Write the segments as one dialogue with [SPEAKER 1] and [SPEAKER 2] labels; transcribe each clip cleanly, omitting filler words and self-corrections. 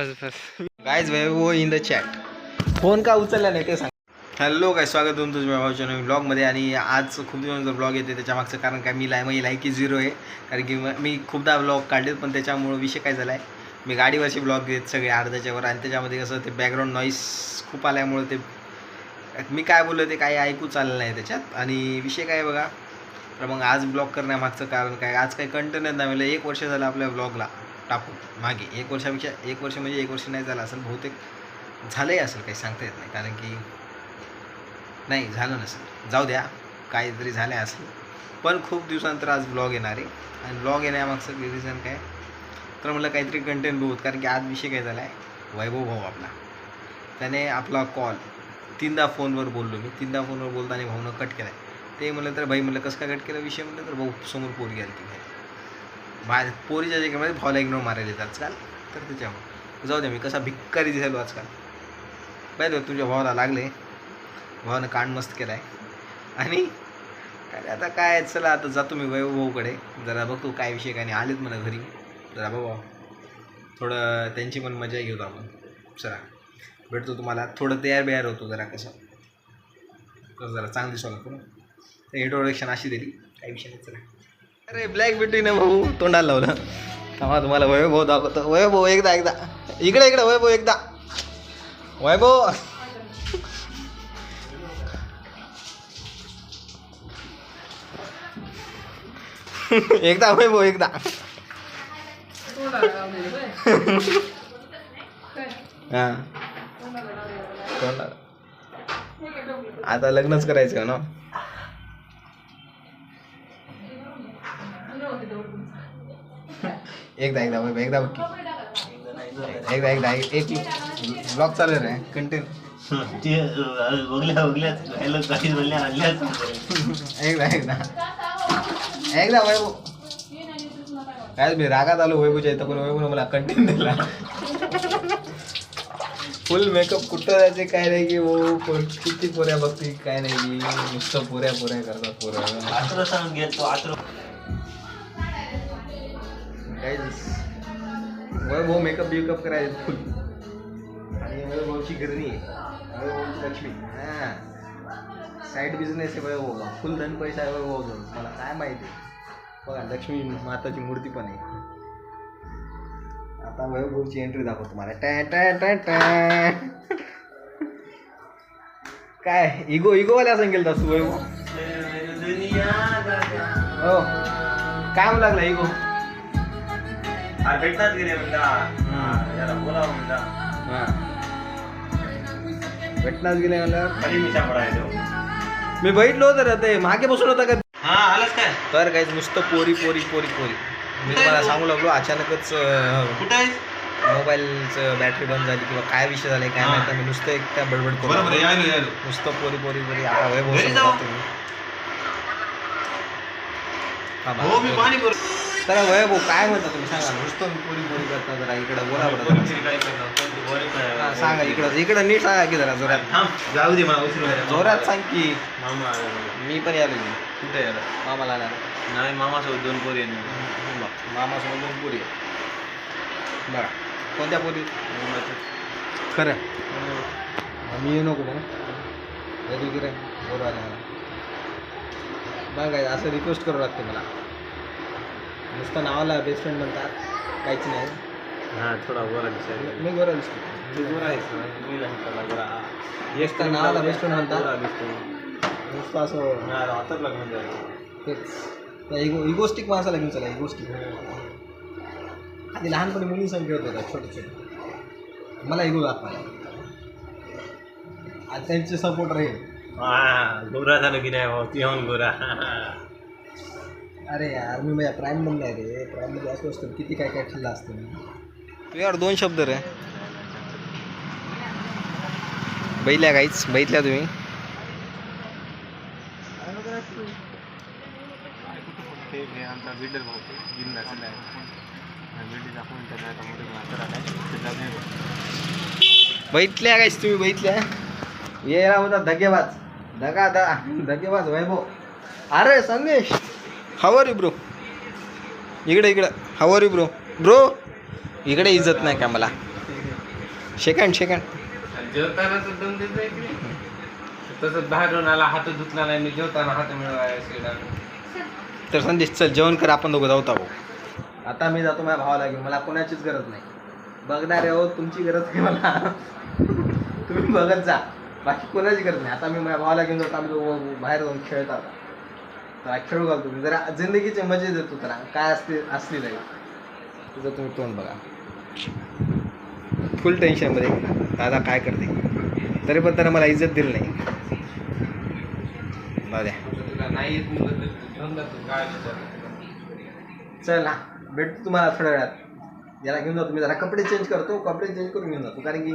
[SPEAKER 1] Guys Vaibhav in the chat phone का उचलला नाही ते सांग. हॅलो काय स्वागत तुमचं वैभवच्या नवीन ब्लॉगमध्ये. आणि आज खूप दिवसानंतर ब्लॉग येते. त्याच्या मागचं कारण काय, मी लायकी 0 आहे. कारण की मी खूपदा ब्लॉग काढलेत, पण त्याच्यामुळं विषय काय झाला आहे, मी गाडीवरचे ब्लॉग घेत सगळे अर्ध्याच्यावर. आणि त्याच्यामध्ये कसं ते बॅकग्राऊंड नॉईस खूप आल्यामुळं ते मी काय बोललो ते काही ऐकूच आलं नाही त्याच्यात. आणि विषय काय बघा, तर मग आज ब्लॉग करण्यामागचं कारण काय, आज काही कंटेंटच नाही. म्हणजे 1 वर्ष झालं आपल्या ब्लॉगला टाकून मागे. 1 वर्षापेक्षा 1 वर्ष म्हणजे 1 वर्ष नाही झालं असेल, बहुतेक झालंही असेल, काही सांगता येत नाही. कारण की नाही झालं नसेल, जाऊ द्या, काहीतरी झालं असेल. पण खूप दिवसानंतर आज ब्लॉग येणार आहे. आणि ब्लॉग येण्यामागचं रिझन काय, तर म्हटलं काहीतरी कंटेंट बघूत. कारण की आज विषय काय झाला आहे, वैभव भाऊ आपला, त्याने आपला कॉल 3दा फोनवर बोललो मी. 3दा फोनवर बोलताना भाऊनं कट केला आहे. ते म्हणलं तर भाई म्हणलं कसं काय कट केला विषय, म्हणलं तर भाऊ समोर पोरगी आली ती बाहेर. पोरीच्या जागेमध्ये भाऊला इग्नोर मारायला येतात आजकाल. तर त्याच्यामुळे जाऊ द्या, मी कसा भिक्कारी दिसायलो आजकाल. पाहिजे तुझ्या भावाला लागले, भावानं कान मस्त केला आहे. आणि काय आता काय, चला आता जातो मी वैभव भाऊकडे, जरा बघतो काय विषय काय नाही. आलेत म्हणा घरी, जरा भाऊ थोडं त्यांची पण मजा घेऊ आपण. चला भेटतो तुम्हाला. थोडं तयार होतो जरा, कसं जरा चांगलं दिसू लागतो ना. इंट्रोडक्शन अशी दिली, काही विषय नाही. चला. अरे ब्लॅक ब्युटी ना भाऊ, तोंडाला लावलं. थांबा तुम्हाला वैभव भाऊ दाखवतो. वैभव भाऊ एकदा इकडे वैभव एकदा, वैभव एकदा वैभव एकदा. हां आता लग्नच करायचं ना. एकदा बघ, एकदा एक ब्लॉग चालू आहे कंटेंट. एकदा वैभव काय, मी रागात आलो वैभवच्या इथं, पण वैभव मला कंटेंट दिला. फुल मेकअप कुठं जायचे काय नाही की वो किती पोऱ्या बघते काय नाही की नुसतं पोऱ्या करतात पोऱ्या. वैभव मेकअप करायचं फुल. आणि वैभवची गिरणी आहे, वैभवची लक्ष्मी. हां साईड बिझनेस आहे वैभव, फुल धन पैसा आहे वैभव. मला काय माहिती बघा, लक्ष्मी माताची मूर्ती पण आहे. आता वैभवची एंट्री दाखवतो तुम्हाला. काय इगोवाल्या सांगेल तू वैभव. हो काय म्हणू लागला इगो.
[SPEAKER 2] भेटतात गेले म्हणता बोलावं म्हणता.
[SPEAKER 1] भेटणारच गेले म्हणलं.
[SPEAKER 2] खाली मिशा पडायचो
[SPEAKER 1] मी बैठलो तर ते मागे बसून होता का.
[SPEAKER 2] हा आलाच काय
[SPEAKER 1] तर काय नुसतं पोरी. मी तुम्हाला सांगू लागलो, अचानकच
[SPEAKER 2] कुठं आहे
[SPEAKER 1] मोबाईलचं बॅटरी बंद झाली किंवा काय विषय झालाय काय माहिती. मी नुसतं एक त्या बडबड करू, नुसतं पोरी. आता वैभव तर वैभव काय म्हणता तुम्ही सांगा. नुसतं पोरी करता, जरा इकडं बोला बरं. सांगा इकडं नीट सांगा की जरा जोरात.
[SPEAKER 2] जाऊ दे मला उशीर व्हायला.
[SPEAKER 1] जोरात सांग की.
[SPEAKER 2] मामा
[SPEAKER 1] मी पण यायलो.
[SPEAKER 2] कुठे यायला
[SPEAKER 1] मामाला
[SPEAKER 2] नाही, मामासोबत 2 पोरी आहेत.
[SPEAKER 1] मामासोबत 2 पोरी आहे बघा. कोणत्या पोरी खरं मी येऊ नको मग रे बरोबर आले मला. बघा असं रिक्वेस्ट करावं लागते मला. नुसतं नावाला बेस्ट फ्रेंड म्हणतात, काहीच नाही.
[SPEAKER 2] हां थोडा गोरा दिसायला.
[SPEAKER 1] मी गोरा दिसतो.
[SPEAKER 2] तू गोरा आहेस, मी नाही गोरा.
[SPEAKER 1] नुसतं नावाला बेस्ट फ्रेंड म्हणतात, नुसतं असं
[SPEAKER 2] हातात लागून जायचं.
[SPEAKER 1] तेच इगोस्टिक माणसाला घेऊन चला. इगोस्टिक आधी लहानपणी मुली खेळत होतात छोटे. मला इगो दाखवायला आज त्यांचे सपोर्ट राहील.
[SPEAKER 2] गोरा झालं की नाही भाऊ, येऊन गोरा.
[SPEAKER 1] अरे यार मी माझ्या प्राईममध्ये आहे रे. प्राईममध्ये असं असतं किती काय खाल्लं असतं मी. तू यार 2 शब्द रे. बैठल्या काहीच बैठल्या तुम्ही. बैठल्या काहीच तुम्ही बैठल्या. ये होता धगेबाज वैभव. अरे संदेश हाव आर यू ब्रो. इकडे हाव आर यू ब्रो. इकडे इज्जत नाही का मला. सेकंड
[SPEAKER 2] जेवताना तर दम देत नाही की तसंच बाहेरून आला हात धुतला नाही मी जेवताना हात मिळवायला.
[SPEAKER 1] तर संदेश चल जेवण कर, आपण दोघं जाऊ भाऊ. आता मी जातो माझ्या भावाला घेऊन, मला कोणाचीच गरज नाही. बघणारे हो तुमची गरज नाही मला. तुम्ही बघत जा, बाकी कोणाची गरज नाही. आता मी माझ्या भावाला घेऊन जातो, आम्ही दोघं बाहेर जाऊन खेळतात. तर खेळू घालतो मी जरा, जिंदगीची मजा देतो त्याला. काय असली नाही तुझं, तुम्ही तोंड बघा. फुल टेन्शनमध्ये दादा काय करते, तरी पण त्यानं मला इज्जत दिली नाही. दादा
[SPEAKER 2] तुला नाही येत मुलं घेऊन जातो काय
[SPEAKER 1] चल ना, भेटतो तुम्हाला थोड्या वेळात. याला घेऊन जातो मी, जरा कपडे चेंज करतो, कपडे चेंज करून घेऊन जातो. कारण की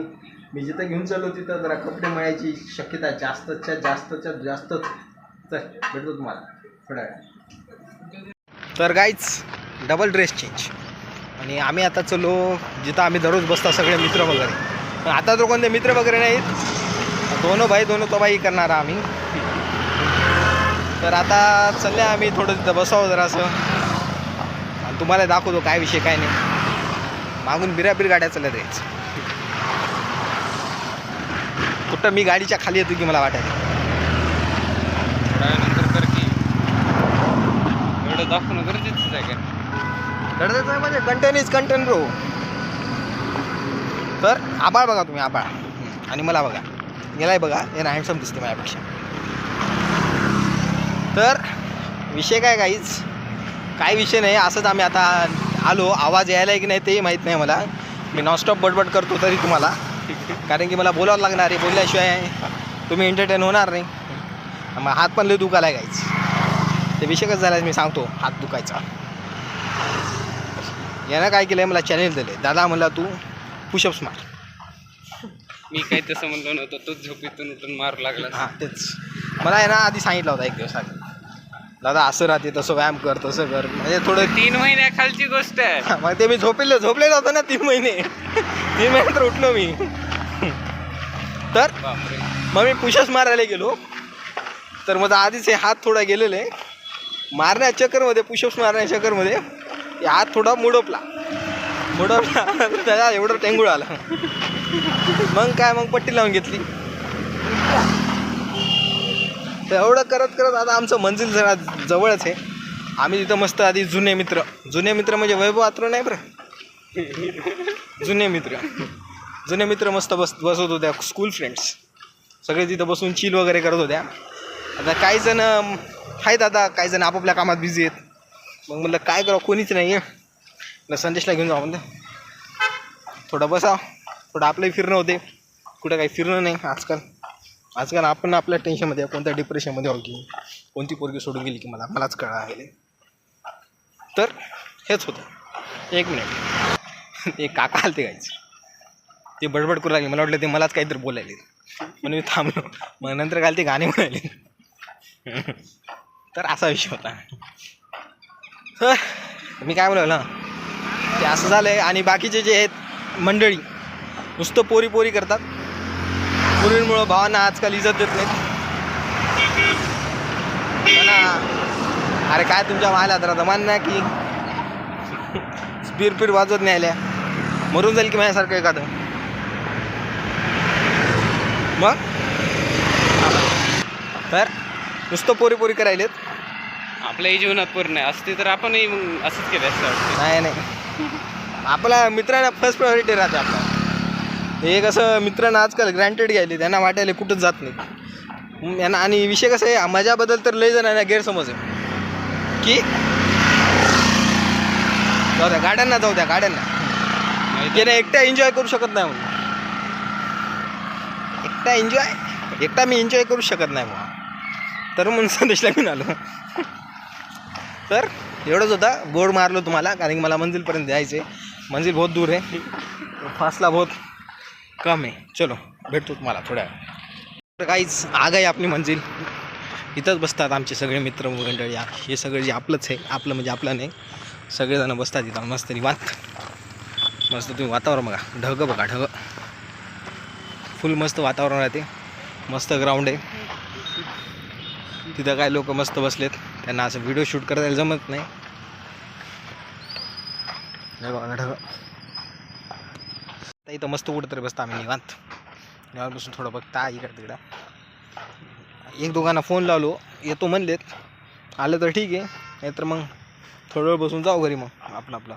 [SPEAKER 1] मी जिथं घेऊन चाललो तिथं जरा कपडे मळायची शक्यता जास्तच्या जास्तच. चल भेटतो तुम्हाला थोड्या वेळात. तर गाईच डबल ड्रेस चेंज, आणि आम्ही आता चलो जिथं आम्ही दररोज बसता सगळे मित्र वगैरे. पण आता तर कोणते मित्र वगैरे नाहीत, दोनो भाई दोनो तबाई करणार आम्ही. तर आता चालले आम्ही थोडं तिथं बसावं जरासं, आणि तुम्हाला दाखवतो काय विषय काय नाही. मागून बिराबिर गाड्या चालल्या द्यायचं. कुठं मी गाडीच्या खाली येतो की मला वाटायला.
[SPEAKER 2] नंतर कर की एवढं दाखवणं गरजेचंच आहे का?
[SPEAKER 1] गरजेचं आहे म्हणजे कंटेंट ब्रो. तर आबाळ बघा तुम्ही, आबाळ, आणि मला बघा, गेलाय बघा, याला हँडसम दिसते माझ्यापेक्षा. तर विषय काय काहीच काय विषय नाही, असंच आम्ही आता आलो. आवाज यायला आहे की नाही तेही माहीत नाही मला. मी नॉनस्टॉप बडबड करतो तरी तुम्हाला, कारण की मला बोलावं लागणार आहे. बोलल्याशिवाय तुम्ही एंटरटेन होणार नाही. मग हात पण लय दुखायला आहे काहीच. ते विषय कसं झाला मी सांगतो. हात दुखायचा, यानं काय केलं आहे, मला चॅलेंज दिले. दादा म्हणला तू पुशअप्स मार.
[SPEAKER 2] मी काही तसं म्हणलो नव्हतं, तूच झोपेतून उठून मारू लागला.
[SPEAKER 1] हां तेच मला आहे ना आधी सांगितलं होता एक दिवस आधी, दादा असं राहते तसं व्यायाम कर तसं कर. म्हणजे थोडं
[SPEAKER 2] 3 महिन्याखालची गोष्ट आहे.
[SPEAKER 1] मग ते मी झोपलेलं होतं ना 3 महिने. 3 महिन्यानंतर उठलो मी. तर
[SPEAKER 2] बापरे.
[SPEAKER 1] मग मी पुशअप्स मारायला गेलो, तर माझा आधीच हे हात थोडा गेलेले मारण्या चक्करमध्ये, पुशअप्स मारण्या चक्करमध्ये हात थोडा मुडपला त्याला एवढं टेंगूळ आला. मग पट्टी लावून घेतली. तर एवढं करत आता आमचं मंजिल जरा जवळच आहे. आम्ही तिथं मस्त आधी जुने मित्र म्हणजे वैभव आत्र नाही बरं, जुने मित्र मस्त बसत होत्या. स्कूल फ्रेंड्स सगळे तिथं बसून चिल वगैरे करत होत्या. आता काही जण आहेत, आता काही जण आपापल्या कामात बिझी आहेत. मग म्हणलं काय करावं, कोणीच नाही आहे. संदेशला घेऊन जाऊ म्हणलं, थोडं बसा, थोडं आपलंही फिरणं होते. कुठं काही फिरणं नाही आजकाल आपण आपल्या टेन्शनमध्ये, कोणत्या डिप्रेशनमध्ये आहो की कोणती पोरगी सोडून गेली की मलाच कळा गेले. तर हेच होतं. 1 मिनिट, एक काका आले ते गायचे, ते बडबड करू लागले. मला वाटलं ते मलाच काहीतरी बोलायले, म्हणून मी थांबलो. मग नंतर काल ते गाणे म्हणाले. तर असा विषय होता. तर मी काय बोलावलं ते असं झालं आहे. आणि बाकीचे जे आहेत मंडळी नुसतं पोरी करतात. पोरींमुळं भावांना आजकाल इज्जत देत नाहीत. अरे काय तुमच्या मायला तर आता मान ना की स्पीर वाजवत नाही आल्या, मरून जाईल की माझ्यासारखं एखादं. मग तर नुसतं पोरी करायलेत.
[SPEAKER 2] आपल्याही जीवनात पूर्ण आहे असते तर आपणही मग असंच केलं असतं.
[SPEAKER 1] नाही आपला मित्रांना फर्स्ट प्रायोरिटी राहते आपला. हे कसं मित्रांना आजकाल ग्रँटेड घ्यायले, त्यांना वाटायला कुठंच जात नाही यांना. आणि विषय कसं आहे, माझ्याबद्दल तर लय जणांना गैरसमज आहे की जाऊ द्या गाड्यांना की नाही एकटा एन्जॉय करू शकत नाही म्हणून. एकटा मी एन्जॉय करू शकत नाही म्हणून, तर म्हणून संदेशला घेऊन आलो. तर एवढंच होता, गोड मारलो तुम्हाला, कारण की मला मंजिलपर्यंत जायचं आहे. मंजिल बहुत दूर आहे, फासला बहुत कम आहे. चलो भेटतो तुम्हाला थोड्या. तर काहीच आग आहे आपली मंजिल. इथंच बसतात आमचे सगळे मित्र मंडळी. हे सगळे जे आपलंच आहे, आपलं म्हणजे आपलं नाही, सगळेजण बसतात इथं मस्त निवांत. मस्त तुम्ही वातावरण बघा, ढग बघा, ढग फुल मस्त वातावरण राहते. मस्त ग्राउंड आहे तिथं. काय लोक मस्त बसलेत, त्यांना असं व्हिडिओ शूट करायला जमत नाही. बघा ढग. इथं मस्त कुठंतरी बसता आम्ही निवांत बसून थोडं बघता इकडं तिकडं. एक दोघांना फोन लावलो, येतो म्हणलेत, आलं तर ठीक आहे, नाहीतर मग थोडं वेळ बसून जाऊ घरी. मग आपलं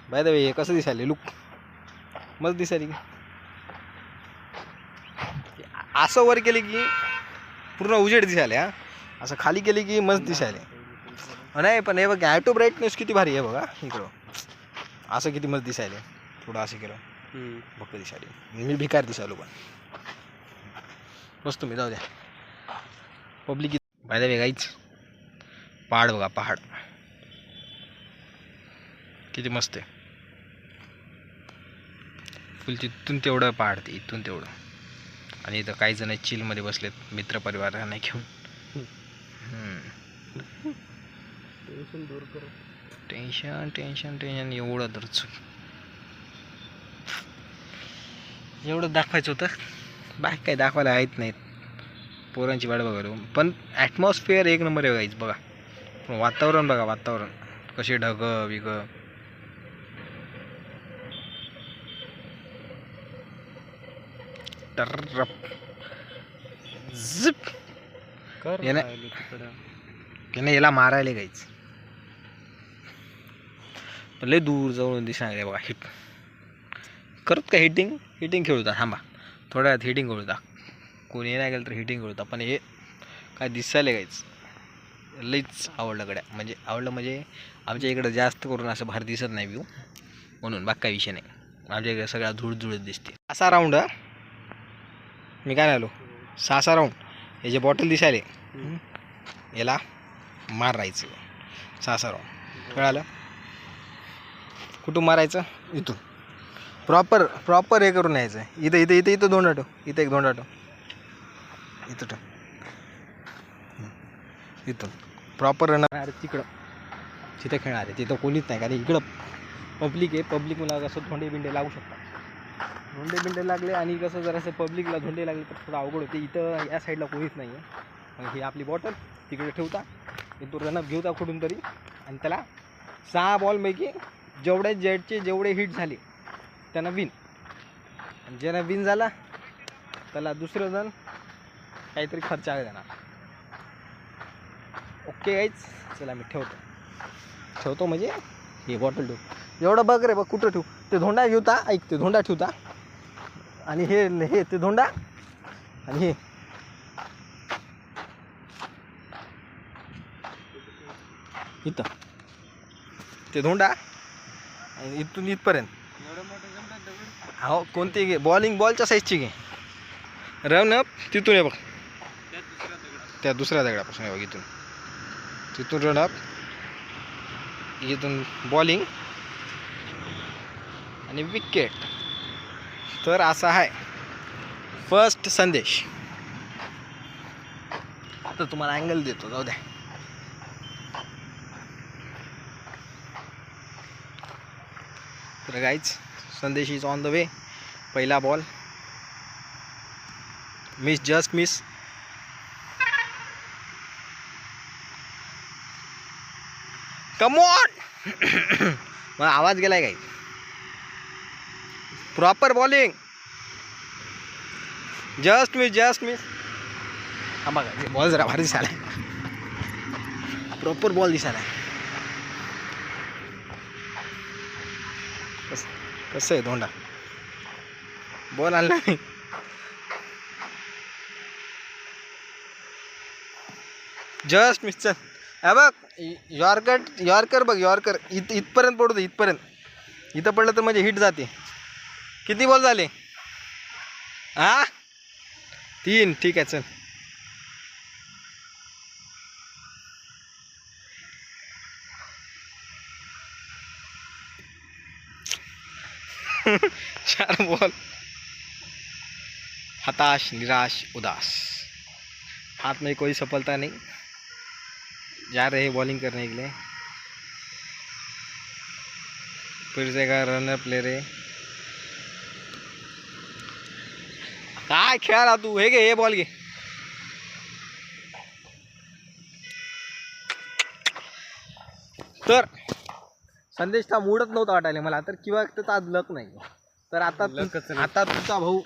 [SPEAKER 1] बाय द वे कसं दिसायले लुक? मस्त दिसायली की असं वर केले की पूर्ण उजेड दिसायले, हा असं खाली केले की मस्त दिसायले. नाही पण हे बघ ॲटो ब्राईटनेस किती भारी आहे बघा इकडं, असं किती मस्त दिसायले. थोडं असं केलं बघ दिसायले, मी भिकार दिसायलो पण बस. तुम्ही जाऊ द्या. पब्लिक बाय द वे गाईच, पहाड बघा, पहाड किती मस्त आहे. फुल तिथून तेवढं पहाड, ते इथून तेवढं. आणि इथं काही जण चिलमध्ये बसलेत मित्रपरिवारांना घेऊन. टेन्शन टेन्शन टेन्शन एवढं तरच एवढं दाखवायचं होतं, बाकी काही दाखवायला आहेत नाहीत. पोरांची वाट बघायला पण ॲटमॉस्फिअर एक नंबर आहे गाईच. बघा वातावरण, बघा वातावरण कसे ढग विग. टर्रप झिप याने याला मारायला गाईच. लय दूर जवळून दिसणार बघा. हिट करत का हिटिंग खेळूता. थांबा थोड्या वेळात हिटिंग खेळूता. कोणी नाही गेलं तर हिटिंग खेळूता. पण हे काय दिसायला गाईच लईच आवडलं गड्या. आवडलं म्हणजे आमच्या इकडं जास्त करून असं भारी दिसत नाही व्ह्यू, म्हणून बाकी काही विषय नाही. आमच्या इकडे सगळ्या धूळधुळत दिसते. असा राऊंड मी काय आलो 6 राऊंड. हे जे बॉटल दिसायले याला मारायचं 6 राऊंड. कळालं? कुठून मारायचं? इथून प्रॉपर हे करून यायचं. इथं धोंडा ठेव, इथं एक धोंडा ठेव, इथं ठेव, इथून प्रॉपर रनर तिकडं तिथं खेळणार आहे. तिथं कोणीच नाही, कारण इकडं पब्लिक आहे. पब्लिक मला कसं धोंडे बिंडे लागू शकतात. धोंडे बिंडे लागले आणि कसं जरासं पब्लिकला धोंडे लागले तर थोडं अवघड होते. इथं या साईडला कोणीच नाही आहे. मग ही आपली बॉटल तिकडे ठेवता, तो रनअप घेऊता कुठून तरी, आणि त्याला 6 बॉलपैकी जेवढे जेटचे जेवढे हिट झाले त्यांना विन. आणि ज्याला विन झाला त्याला दुसरं जण काहीतरी खर्च देणार. ओके गाईच, चला मी ठेवतो म्हणजे हे बॉटल ठेव. एवढं बघ रे बघ, कुठं ठेवू? ते धोंडा घेऊता, ऐक, ते धोंडा ठेवता, आणि हे ते धोंडा, आणि हे इथं ते धोंडा, आणि इथून इथपर्यंत. हो कोणती घे, बॉलच्या साईजची घे. रनअप तिथून आहे बघ, त्या दुसऱ्या दगडापासून आहे बघ. तिथून रनअप, इथून बॉलिंग आणि विकेट. तर असा आहे फर्स्ट संदेश. आता तुम्हाला अँगल देतो, जाऊ द्या. तर गाईज, संदेश इज ऑन द वे. पहिला ball miss, just miss. Come on. मला आवाज गेलाय guys. Proper bowling, just miss. हा बघा बॉल जरा भारी दिसायला, प्रॉपर बॉल दिसायला. कसं आहे धोंडा, बॉल आणला नाही. Just miss. चल हा बघ, यॉर्कर बघ, यॉर्कर इथपर्यंत पडू दे, इथपर्यंत. इथं पडलं तर म्हणजे हिट जाते. किती बॉल झाले? 3. ठीक आहे, चल. चार बॉल. हताश, निराश, उदास. हाथ में कोई सफलता नहीं. जा रहे बॉलिंग करने के लिए. फिर से का रनअप ले रहे. काय खेळा तू? हे घे, हे बॉल घे. तर संदेशचा मूडच नव्हता वाटायला मला तर, किंवा त्याचा आज लक नाही. तर आता
[SPEAKER 2] लकच नाही.
[SPEAKER 1] आता तुमचा भाऊ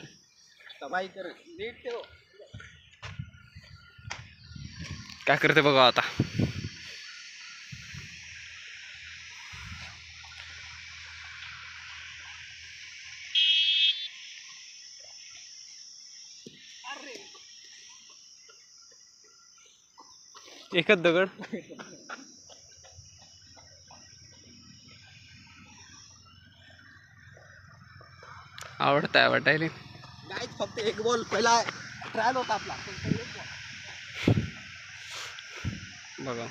[SPEAKER 1] तबाई कर नीट ठेव.
[SPEAKER 2] काय करते बघा आता. एकच दगड. आवडताय वाटायला.
[SPEAKER 1] गाईच फक्त एक बॉल पहिला ट्रायल होता आपला.
[SPEAKER 2] बघा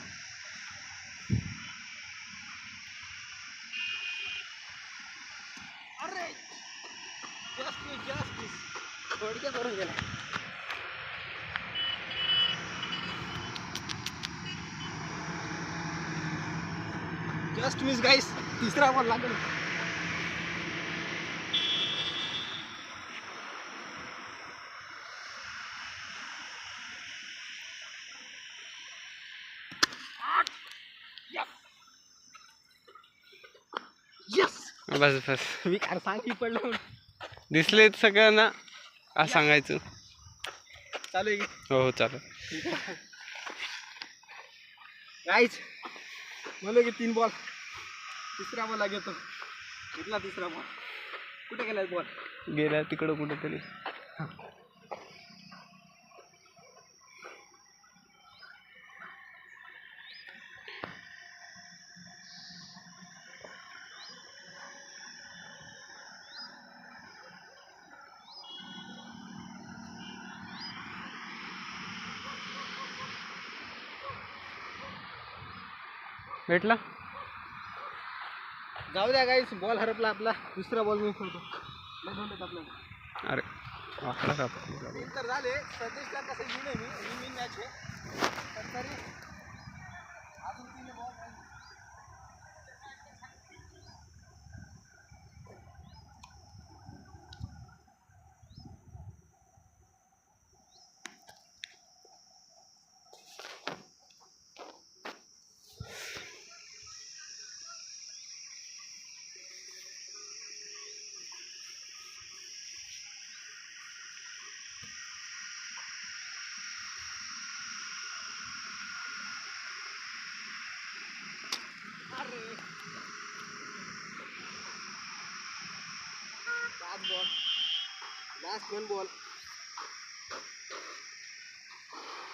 [SPEAKER 1] अरे थोडक्यात करून गेला. जस्ट मिस गाईस. तिसरा बॉल लागेल.
[SPEAKER 2] बस बस.
[SPEAKER 1] मी काय सांग की पडलं.
[SPEAKER 2] दिसले सगळ्यांना आज सांगायचं.
[SPEAKER 1] चालू आहे की
[SPEAKER 2] हो हो चालेल.
[SPEAKER 1] गाईच म्हणलं की 3 बॉल. तिसरा बॉल घेतो. कुठला तिसरा बॉल? कुठे गेलाय बॉल?
[SPEAKER 2] गेल्या तिकडं कुठेतरी. भेटला.
[SPEAKER 1] जाऊ द्या गाईस. बॉल हरपला आपला. दुसरा बॉल मी खेळतो. आपल्याला
[SPEAKER 2] अरे वाकडा का.
[SPEAKER 1] 3 तर झाले. सतीशला कसं घेऊन मी मॅच आहे. पण तरी अजून 3 बॉल आहे.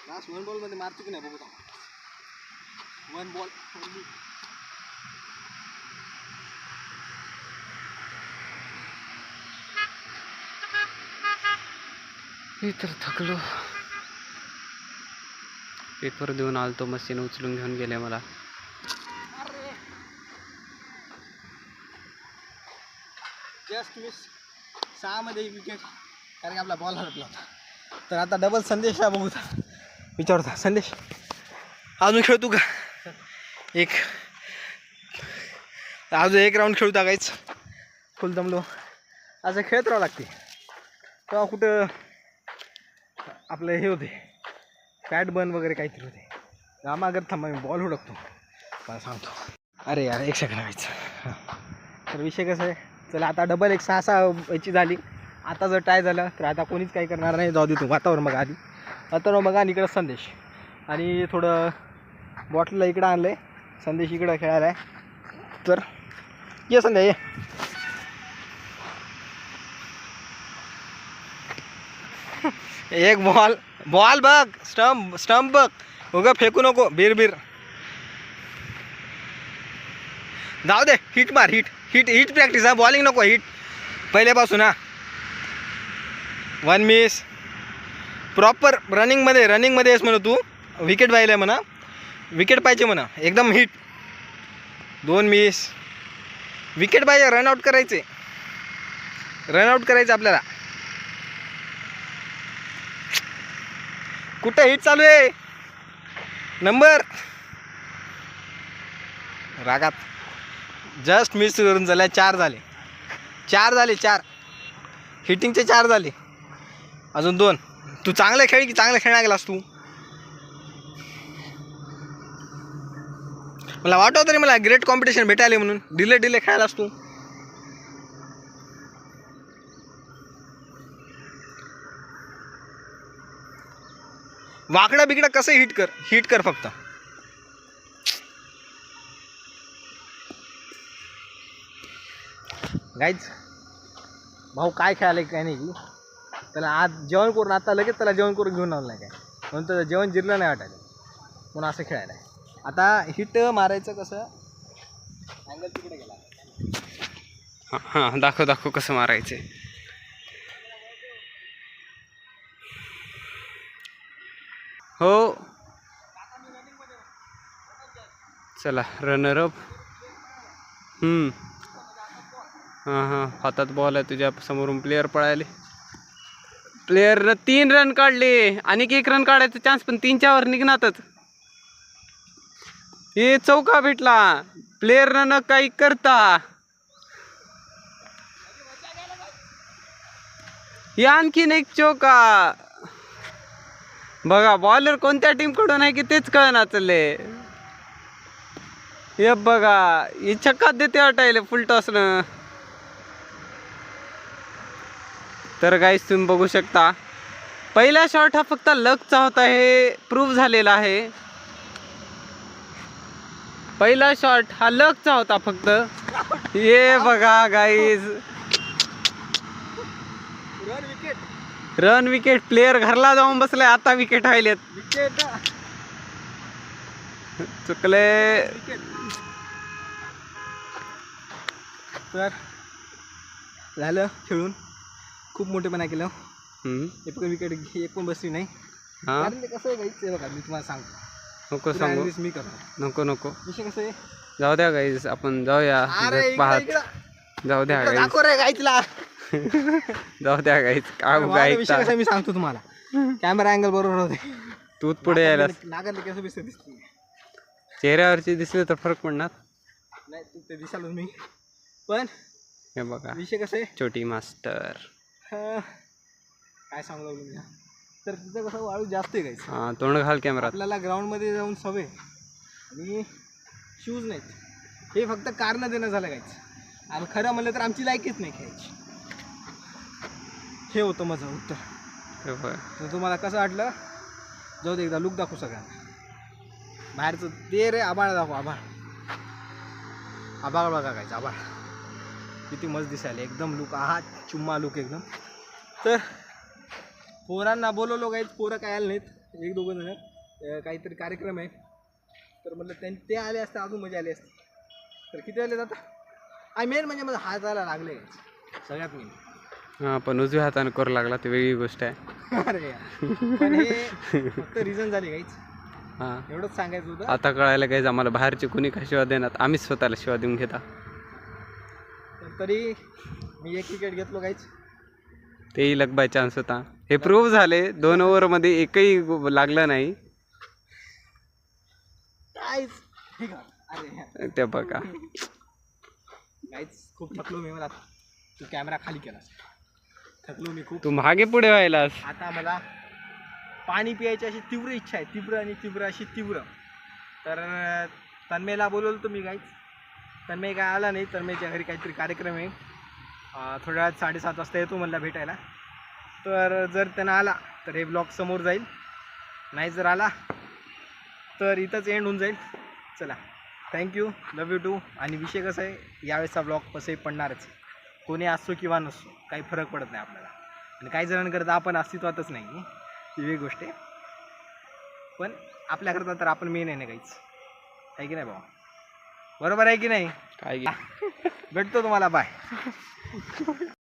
[SPEAKER 1] लास्ट वन बॉल मध्ये मारतो की नाही बघू. 1 बॉल.
[SPEAKER 2] मी तर थकलो. पेपर देऊन आलतो. मशीन उचलून घेऊन गेले मला.
[SPEAKER 1] Just miss. 6 मध्ये विकेट. कारण की आपला बॉल हरपला होता. तर आता डबल संदेशला बघू. विचारता संदेश अजून खेळतो का? अजून एक राऊंड खेळू टाकायच. फुल दमलो. असं खेळत राहावं लागते. तेव्हा कुठं आपलं हे होते फॅट बर्न वगैरे काहीतरी होते. रामागर थांबा मी बॉल हुडकतो. मला सांगतो. अरे यार 1 सेकंड व्हायचं. तर विषय कसं आहे. चला आता डबल एक 6 याची झाली. आता जर टाय झालं तर आता कोणीच काही करणार नाही. जाऊ दे तू वातावरण बघा आधी. वातावरण बघा आणि इकडं संदेश. आणि थोडं बॉटलला इकडं आणलं आहे. संदेश इकडं खेळायला आहे. तर ये संदेश ये. एक बॉल बघ. स्टंप बघ. उगा फेकू नको. बीर जाऊ दे. हिट मार. Hit practice. हा बॉलिंग नको. हिट पहिल्यापासून. हा 1 मिस. प्रॉपर रनिंगमध्ये आहेस म्हणा तू. विकेट पाहिलं म्हणा. विकेट पाहिजे म्हणा. एकदम हिट. 2 मिस. विकेट पाहिजे. रनआउट करायचे आपल्याला. कुठे हिट चालू आहे. नंबर रागात जस्ट मिस करून झाल्या. 4 झाले. 4 हिटिंगचे 4 झाले. अजून 2. तू चांगलं खेळ की चांगलं खेळणार गेलास तू. मला वाटतं तरी मला ग्रेट कॉम्पिटिशन भेटायला म्हणून. डिले खेळायलास तू. वाकडा बिकडा कसं हिट कर फक्त. गाईज भाऊ काय खेळायला काय नाही की त्याला आज जेवण करून आता लगेच त्याला जेवण करून घेऊन आलं नाही काय म्हणून त्याचं जेवण जिरलं नाही वाटायला म्हणून असं खेळायला आहे. आता हिट मारायचं कसं अँगल तिकडे गेला.
[SPEAKER 2] हां दाखव कसं मारायचे. हो चला रनर अप. हां हातात बॉल आहे तुझ्या समोरून प्लेयर पळाले. प्लेयरनं 3 रन काढले आणि 1 रन काढायचा चान्स पण 3च्या वर निघणारच. हे चौका भेटला प्लेयरनं न काही करता. हे आणखीन एक चौका. बघा बॉलर कोणत्या टीम कडून आहे की तेच कळना चालले. हे बघा हे छक्का देते वाटायले फुल टॉसनं. तर गाईस तुम्ही बघू शकता पहिला शॉट हा फक्त लकचा होता हे प्रूव्ह झालेला आहे. पहिला शॉट हा लकचा होता फक्त. हे बघा गाईस रन विकेट. प्लेयर घरला जाऊन बसलाय आता विकेट व्हायलेत. चुकले.
[SPEAKER 1] तर झालं खेळून खूप मोठेपणा केलं. एक पण विकेट एक पण बसली नाही. कारण ते कसं आहे गाईस बघा मी तुम्हाला सांगतो.
[SPEAKER 2] नको सांगू.
[SPEAKER 1] मी करतो.
[SPEAKER 2] नको
[SPEAKER 1] विषय कसं आहे
[SPEAKER 2] जाऊ द्या गाईस आपण जाऊया पाहत. जाऊ द्या गाईस
[SPEAKER 1] गाईतला
[SPEAKER 2] जाऊ द्या गाईस काय
[SPEAKER 1] विषय कसा मी सांगतो तुम्हाला. कॅमेरा अँगल बरोबर होते.
[SPEAKER 2] तूच पुढे यायला
[SPEAKER 1] नागातले कसं दिसते
[SPEAKER 2] चेहऱ्यावरची दिसले तर फरक पडणार
[SPEAKER 1] नाही. ते दिसालो मी पण
[SPEAKER 2] हे बघा
[SPEAKER 1] विषय कसं आहे
[SPEAKER 2] छोटी मास्टर.
[SPEAKER 1] काय सांगू लागलो मी. तर तिथं कसं वाळू जास्त आहे गाईस.
[SPEAKER 2] हां तोंड घाल कॅमेरा.
[SPEAKER 1] आपल्याला ग्राउंडमध्ये जाऊन सवय आणि शूज नाहीत. हे फक्त कारणं देणं झालं गाईस. आणि खरं म्हणलं तर आमची लायकीच नाही खेळायची. हे होतं माझं उत्तर. तर तुम्हाला कसं वाटलं जाऊ दे एकदा लुक दाखवू सगळ्यांना. बाहेरचं ते रे आभाळ दाखव. आभाळ बघा गाईस. आभाळ किती मस्त दिसायला एकदम लुक. चुम्मा लुक एकदम. तर पोरांना बोलवलो गाईच. पोरं काय आले नाहीत. 1-2 जण काहीतरी कार्यक्रम आहे तर म्हटलं ते आले असते अजून मजा आली असते. तर किती आले आता मेन म्हणजे माझा हाताला लागले सगळ्यात मेन.
[SPEAKER 2] हां पण उजव्या हाताने करू लागला ते वेगळी गोष्ट आहे.
[SPEAKER 1] अरे पण हे फक्त रिझन झाली काहीच.
[SPEAKER 2] हां
[SPEAKER 1] एवढंच सांगायचं होतं.
[SPEAKER 2] आता कळायला काहीच आम्हाला बाहेरचे कोणी का शिवा देणार आम्हीच स्वतःला शिवा देऊन घेता.
[SPEAKER 1] तरी मी 1 विकेट घेतलो काहीच.
[SPEAKER 2] तेही लक बाय चान्स होता. हे प्रूव्ह झाले 2 ओव्हरमध्ये एकही लागलं नाही.
[SPEAKER 1] काहीच ठीक आहे. अरे
[SPEAKER 2] ते बघा
[SPEAKER 1] काहीच खूप थकलो मी. मला तू कॅमेरा खाली केला. थकलो मी खूप.
[SPEAKER 2] तू मागे पुढे व्हायलास.
[SPEAKER 1] आता मला पाणी पियायची अशी तीव्र इच्छा आहे. तीव्र अशी तीव्र. तर तन्मयला बोलवलं तुम्ही काहीच. तन्मय काय आला नाही. तन्मयच्या घरी काहीतरी कार्यक्रम आहे. थोड्या वेळात 7:30 वाजता येतो म्हणला भेटायला. तर जर त्यांना आला तर हे ब्लॉग समोर जाईल. नाही जर आला तर इथंच एंड होऊन जाईल. चला थँक्यू. Love you to. आणि विषय कसा आहे यावेळेसचा ब्लॉग कसंही पडणारच. कोणी असो किंवा नसो काही फरक पडत नाही आपल्याला. आणि काही जणांकरता आपण अस्तित्वातच नाही ही वेगळी गोष्ट आहे. पण आपल्याकरता तर आपण मेन आहे ना काहीच. आहे की नाही भाऊ. बरोबर आहे की नाही.
[SPEAKER 2] काय
[SPEAKER 1] भेटतो तुम्हाला. बाय.